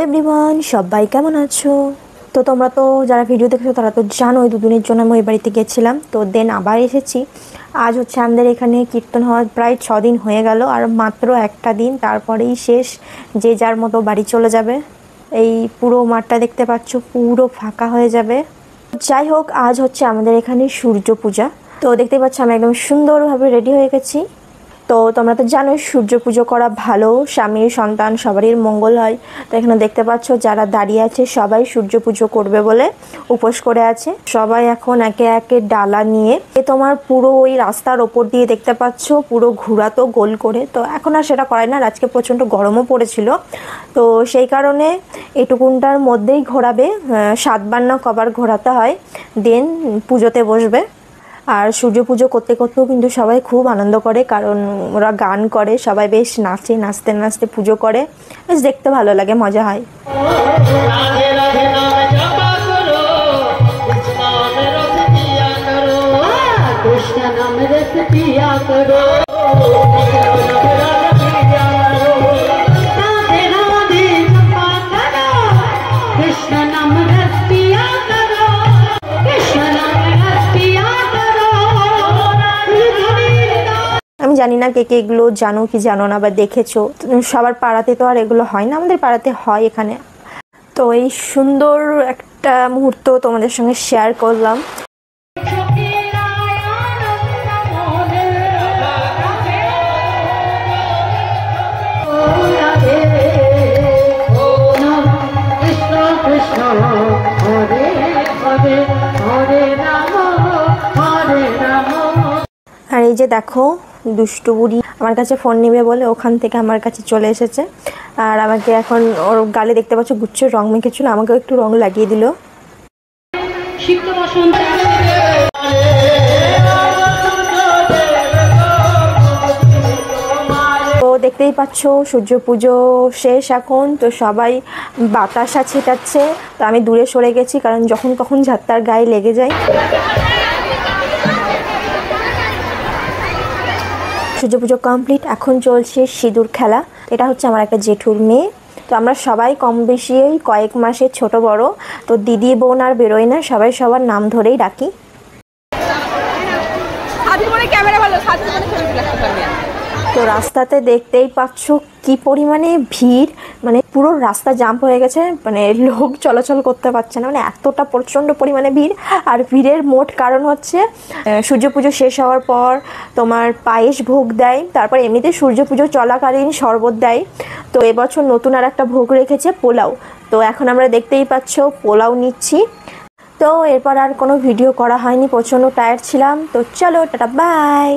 Everyone, সবাই কেমন আছো? তো তোমরা তো যারা ভিডিও দেখছো তারা তো জানোই দুদিনের জন্য আমি ওই বাড়িতে গেছিলাম। তো দেন আবার এসেছি। আজ হচ্ছে আমাদের এখানে কীর্তন হওয়ার প্রায় 6 দিন হয়ে গেল, আর মাত্র একটা দিন, তারপরেই শেষ। যে যার মতো বাড়ি চলে যাবে। এই পুরো মাঠটা দেখতে পাচ্ছ পুরো ফাঁকা হয়ে যাবে। যাই হোক, আজ হচ্ছে আমাদের এখানে সূর্য পূজা। তো দেখতে পাচ্ছ আমি একদম সুন্দরভাবে রেডি হয়ে গেছি। তো তোমরা তো জানোই সূর্য পুজো করা ভালো, স্বামী সন্তান সবারই মঙ্গল হয়। তো এখানে দেখতে পাচ্ছ যারা দাঁড়িয়ে আছে সবাই সূর্য পুজো করবে বলে উপোস করে আছে। সবাই এখন একে একে ডালা নিয়ে তোমার পুরো ওই রাস্তার ওপর দিয়ে দেখতে পাচ্ছ পুরো ঘোরাতো গোল করে। তো এখন আর সেটা করে না, আজকে প্রচণ্ড গরমও পড়েছিল। তো সেই কারণে এটুকুনটার মধ্যেই ঘোরাবে, 7 বার না কবার ঘোরাতে হয়, দেন পুজোতে বসবে। আর সূর্য পুজো করতে করতেও কিন্তু সবাই খুব আনন্দ করে, কারণ ওরা গান করে, সবাই বেশ নাচে, নাচতে নাচতে পুজো করে, বেশ দেখতে ভালো লাগে, মজা হয়। আমি জানি না কে কে এগুলো জানো কি জানো না বা দেখেছো। সবার পাড়াতে তো আর এগুলো হয় না, আমাদের পাড়াতে হয় এখানে। তো এই সুন্দর একটা মুহূর্ত তোমাদের সঙ্গে শেয়ার করলাম। আর এই যে দেখো দুষ্টু বুড়ি আমার কাছে ফোন নেবে বলে ওখান থেকে আমার কাছে চলে এসেছে। আর আমাকে এখন ওর গালে দেখতে পাচ্ছ গুচ্ছের রং মেখেছিল, আমাকেও একটু রং লাগিয়ে দিল। তো দেখতেই পাচ্ছ সূর্য পুজো শেষ এখন। তো সবাই বাতাসা ছেটাচ্ছে, তো আমি দূরে সরে গেছি কারণ যখন কখন ঝাত্তার গায়ে লেগে যায়। সূর্য পুজো কমপ্লিট, এখন চলছে সিঁদুর খেলা। এটা হচ্ছে আমার একটা জেঠুর মেয়ে। তো আমরা সবাই কম বেশি ওই কয়েক মাসের ছোট বড়। তো দিদি বোন আর বেরোয় না, সবাই সবার নাম ধরেই ডাকি। তো রাস্তাতে দেখতেই পাচ্ছ কি পরিমাণে ভিড়, মানে পুরো রাস্তা জাম্প হয়ে গেছে, মানে লোক চলাচল করতে পারছে না, মানে এতটা প্রচণ্ড পরিমাণে ভিড়। আর ভিড়ের মোট কারণ হচ্ছে সূর্য পুজো শেষ হওয়ার পর তোমার পায়েস ভোগ দেয়, তারপর এমনিতে সূর্য পুজো চলাকালীন শরবত দেয়। তো এবছর নতুন আর একটা ভোগ রেখেছে পোলাও। তো এখন আমরা দেখতেই পাচ্ছ পোলাও নিচ্ছি। তো এরপর আর কোনো ভিডিও করা হয়নি, প্রচণ্ড টায়ার্ড ছিলাম। তো চলো টাটা, বাই।